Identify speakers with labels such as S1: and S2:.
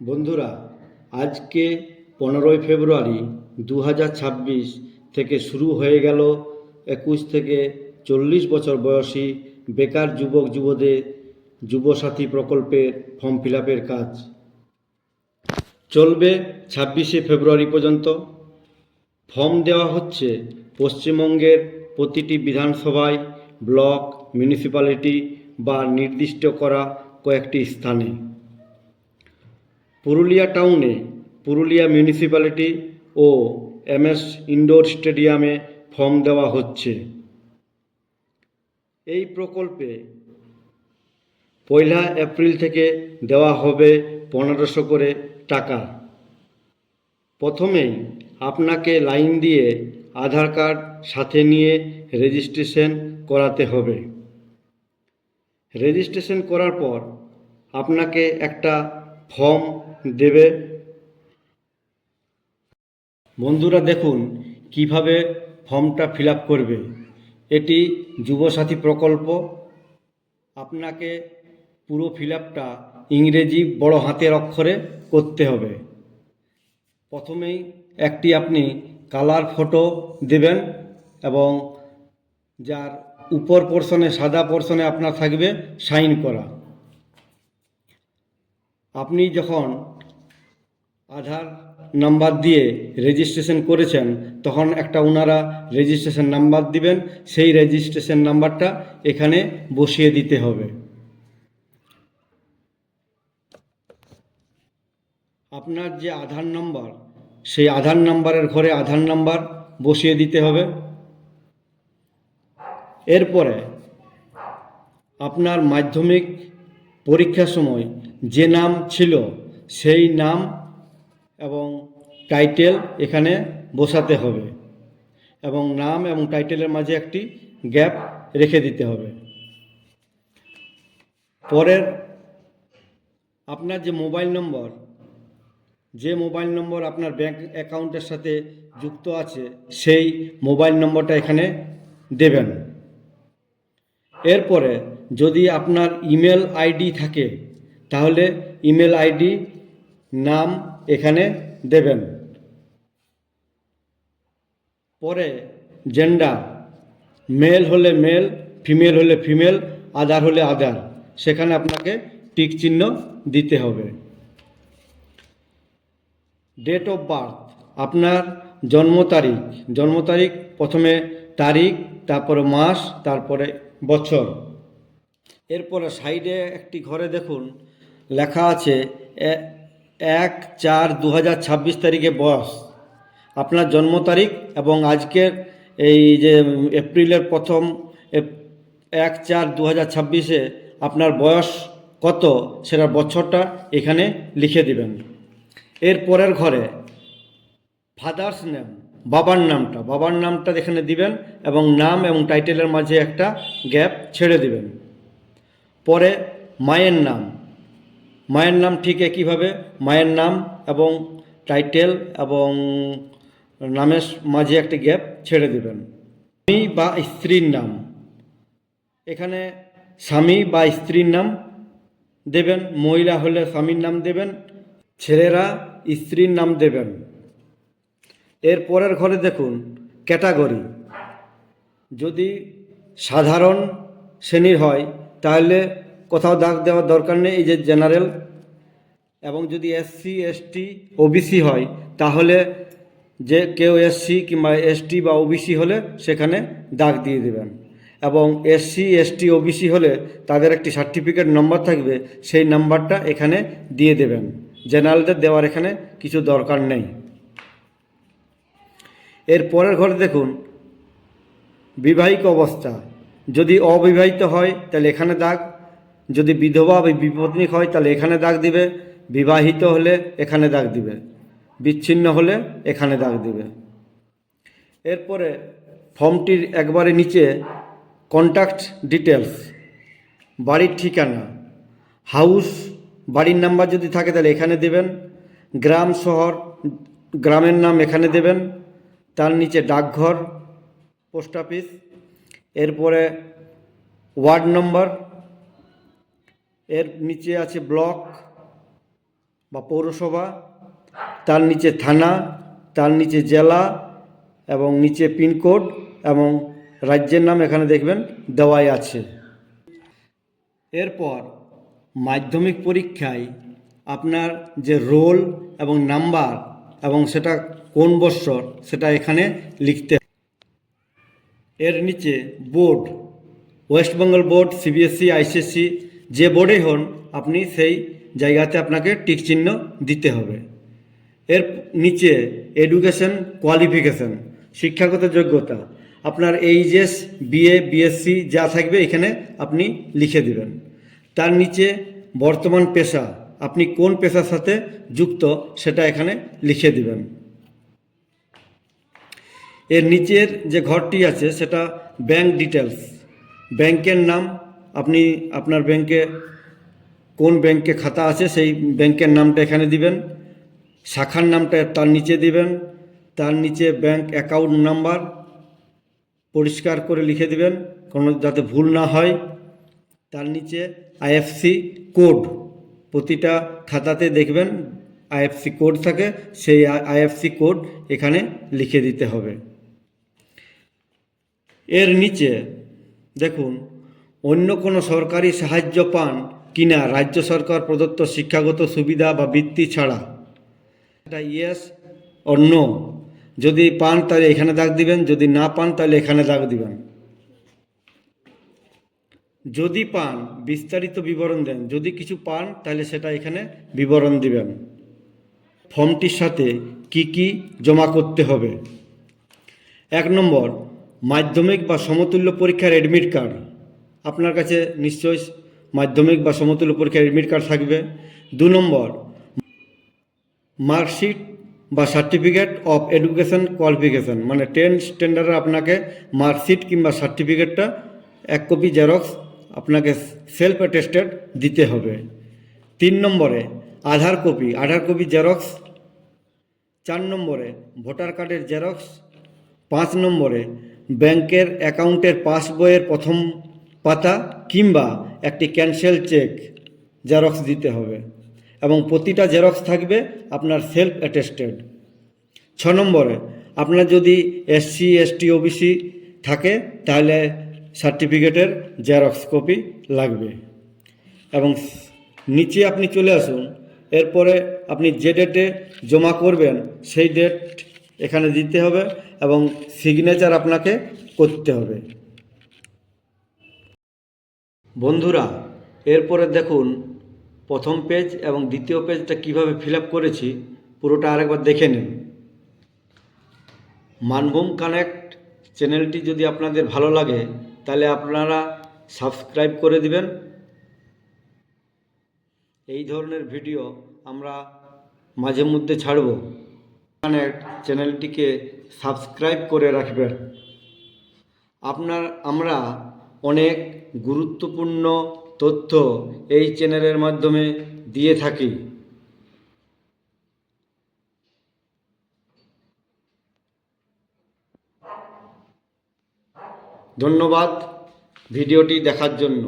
S1: বন্ধুরা, আজকে 15ই ফেব্রুয়ারি 2026 থেকে শুরু হয়ে গেল 21 থেকে 40 বছর বয়সী বেকার যুবক যুবদের যুবসাথী প্রকল্পের ফর্ম ফিল আপের কাজ চলবে 26শে ফেব্রুয়ারি পর্যন্ত। ফর্ম দেওয়া হচ্ছে পশ্চিমবঙ্গের প্রতিটি বিধানসভায়, ব্লক, মিউনিসিপ্যালিটি বা নির্দিষ্ট করা কয়েকটি স্থানে। পুরুলিয়া টাউনে পুরুলিয়া মিউনিসিপ্যালিটি ও MS ইনডোর স্টেডিয়ামে ফর্ম দেওয়া হচ্ছে। এই প্রকল্পে 1 এপ্রিল থেকে দেওয়া হবে 1500 করে টাকা। প্রথমেই আপনাকে লাইন দিয়ে আধার কার্ড সাথে নিয়ে রেজিস্ট্রেশন করাতে হবে। রেজিস্ট্রেশন করার পর আপনাকে একটা ফর্ম দেবে। বন্ধুরা, দেখুন কিভাবে ফর্মটা ফিল আপ করবে। এটি যুবসাথী প্রকল্প। আপনাকে পুরো ফিল আপটা ইংরেজি বড় হাতের অক্ষরে করতে হবে। প্রথমেই একটি আপনি কালার ফটো দেবেন এবং যার উপর পোর্শনে, সাদা পোর্শনে আপনার থাকবে সাইন করা। আপনি যখন আধার নাম্বার দিয়ে রেজিস্ট্রেশন করেছেন তখন একটা ওনারা রেজিস্ট্রেশন নাম্বার দিবেন, সেই রেজিস্ট্রেশন নাম্বারটা এখানে বসিয়ে দিতে হবে। আপনার যে আধার নাম্বার, সেই আধার নাম্বারের ঘরে আধার নাম্বার বসিয়ে দিতে হবে। এরপরে আপনার মাধ্যমিক পরীক্ষার সময় যে নাম ছিল সেই নাম এবং টাইটেল এখানে বসাতে হবে এবং নাম এবং টাইটেলের মাঝে একটি গ্যাপ রেখে দিতে হবে। পরের আপনার যে মোবাইল নম্বর আপনার ব্যাংক অ্যাকাউন্টের সাথে যুক্ত আছে সেই মোবাইল নম্বরটা এখানে দেবেন। এরপরে যদি আপনার ইমেল আইডি থাকে তাহলে ইমেল আইডি নাম এখানে দেবেন। পরে জেন্ডার, মেল হলে মেল, ফিমেল হলে ফিমেল, আদার হলে আদার, সেখানে আপনাকে টিক চিহ্ন দিতে হবে। ডেট অফ বার্থ, আপনার জন্ম তারিখ, প্রথমে তারিখ, তারপরে মাস, তারপরে বছর। এরপরে সাইডে একটি ঘরে দেখুন লেখা আছে 1/4/2026 তারিখে বয়স। আপনার জন্ম তারিখ এবং আজকের এই যে এপ্রিলের প্রথম 1/4/2026 আপনার বয়স কত সেটা বছরটা এখানে লিখে দিবেন। এর পরের ঘরে ফাদার্স নেম, বাবার নামটা এখানে দিবেন এবং নাম এবং টাইটেলের মাঝে একটা গ্যাপ ছেড়ে দিবেন। পরে মায়ের নাম ঠিক একইভাবে মায়ের নাম এবং টাইটেল এবং নামের মাঝে একটি গ্যাপ ছেড়ে দিবেন। স্বামী বা স্ত্রীর নাম, এখানে স্বামী বা স্ত্রীর নাম দেবেন। মহিলা হলে স্বামীর নাম দেবেন, ছেলেরা স্ত্রীর নাম দেবেন। এর পরের ঘরে দেখুন ক্যাটাগরি, যদি সাধারণ শ্রেণীর হয় তাহলে কোথাও দাগ দেওয়ার দরকার নেই, এই যে জেনারেল। এবং যদি SC ST OBC হয় তাহলে যে কেউ SC কিংবা ST বা OBC হলে সেখানে দাগ দিয়ে দেবেন। এবং SC ST OBC হলে তাদের একটি সার্টিফিকেট নম্বর থাকবে, সেই নাম্বারটা এখানে দিয়ে দেবেন। জেনারেলদের দেওয়ার এখানে কিছু দরকার নেই। এর পরের ঘরে দেখুন বিবাহিত অবস্থা, যদি অবিবাহিত হয় তাহলে এখানে দাগ, যদি বিধবা বা বিপত্নী হয় তাহলে এখানে দাগ দিবে, বিবাহিত হলে এখানে দাগ দিবে, বিচ্ছিন্ন হলে এখানে দাগ দিবে। এরপরে ফর্মটির একবারে নিচে কন্ট্যাক্ট ডিটেলস, বাড়ির ঠিকানা, হাউস, বাড়ির নাম্বার যদি থাকে তাহলে এখানে দেবেন, গ্রাম শহর, গ্রামের নাম এখানে দেবেন, তার নিচে ডাকঘর, পোস্ট অফিস। এরপরে ওয়ার্ড নম্বর, এর নিচে আছে ব্লক, বা পৌরসভা, তার নিচে থানা, তার নিচে জেলা এবং নিচে পিনকোড এবং রাজ্যের নাম এখানে দেখবেন দেওয়াই আছে। এরপর মাধ্যমিক পরীক্ষায় আপনার যে রোল এবং নাম্বার এবং সেটা কোন বৎসর সেটা এখানে লিখতে। এর নিচে board, West Bengal board, CBSE, ICSE, যে বোর্ডেই হন আপনি সেই জায়গাতে আপনাকে টিক চিহ্ন দিতে হবে। এর নিচে এডুকেশন কোয়ালিফিকেশন, শিক্ষাগত যোগ্যতা, আপনার এইচএস, বিএ, বিএসসি যা থাকবে এখানে আপনি লিখে দিবেন। তার নিচে বর্তমান পেশা, আপনি কোন পেশার সাথে যুক্ত সেটা এখানে লিখে দিবেন। এর নিচের যে ঘরটি আছে সেটা ব্যাংক ডিটেলস, ব্যাংকের নাম, আপনি আপনার ব্যাংকে কোন ব্যাংকে খাতা আছে সেই ব্যাংকের নামটা এখানে দিবেন, শাখার নামটা তার নিচে দিবেন, তার নিচে ব্যাংক অ্যাকাউন্ট নাম্বার পরিষ্কার করে লিখে দিবেন কোনো যাতে ভুল না হয়। তার নিচে আইএফসি কোড, প্রতিটা খাতাতে দেখবেন আইএফসি কোড থাকে, সেই আইএফসি কোড এখানে লিখে দিতে হবে। এর নিচে দেখুন অন্য কোনো সরকারি সাহায্য পান কিনা রাজ্য সরকার প্রদত্ত শিক্ষাগত সুবিধা বা বৃত্তি ছাড়া, এটা ইয়েস অর নো, যদি পান তাহলে এখানে দাগ দিবেন, যদি না পান তাহলে এখানে দাগ দিবেন। যদি পান বিস্তারিত বিবরণ দেন, যদি কিছু পান তাহলে সেটা এখানে বিবরণ দিবেন। ফর্মটির সাথে কি কি জমা করতে হবে? 1 নম্বর, মাধ্যমিক বা সমতুল্য পরীক্ষার অ্যাডমিট কার্ড, আপনার কাছে নিশ্চয়ই মাধ্যমিক বা সমতুল্য পরীক্ষার অ্যাডমিট কার্ড থাকবে। 2 নম্বর, মার্কশিট বা সার্টিফিকেট অফ এডুকেশন কোয়ালিফিকেশন, মানে 10 স্ট্যান্ডার্ডের আপনাকে মার্কশিট কিংবা সার্টিফিকেটটা 1 কপি জেরক্স আপনাকে সেলফ অ্যাটেস্টেড দিতে হবে। 3 নম্বরে আধার কপি জেরক্স। 4 নম্বরে ভোটার কার্ডের জেরক্স। 5 নম্বরে ব্যাংকের অ্যাকাউন্টের পাসবইয়ের প্রথম পাতা কিংবা একটি ক্যান্সেল চেক জেরক্স দিতে হবে এবং প্রতিটা জেরক্স থাকবে আপনার সেলফ অ্যাটেস্টেড। 6 নম্বরে আপনার যদি এসসি, এসটি, ওবিসি থাকে তাহলে সার্টিফিকেটের জেরক্স কপি লাগবে। এবং নিচে আপনি চলে আসুন, এরপরে আপনি যে ডেটে জমা করবেন সেই ডেট এখানে দিতে হবে এবং সিগনেচার আপনাকে করতে হবে। বন্ধুরা, এরপরে দেখুন প্রথম পেজ এবং দ্বিতীয় পেজটা কিভাবে ফিল আপ করেছি পুরোটা আরেকবার দেখে নিন। মানভূম কানেক্ট চ্যানেলটি যদি আপনাদের ভালো লাগে তাহলে আপনারা সাবস্ক্রাইব করে দিবেন। এই ধরনের ভিডিও আমরা মাঝে মধ্যে ছাড়ব। কানেক্ট চ্যানেলটিকে সাবস্ক্রাইব করে রাখবেন। আমরা অনেক গুরুত্বপূর্ণ তথ্য এই চ্যানেলের মাধ্যমে দিয়ে থাকি। ধন্যবাদ ভিডিওটি দেখার জন্য।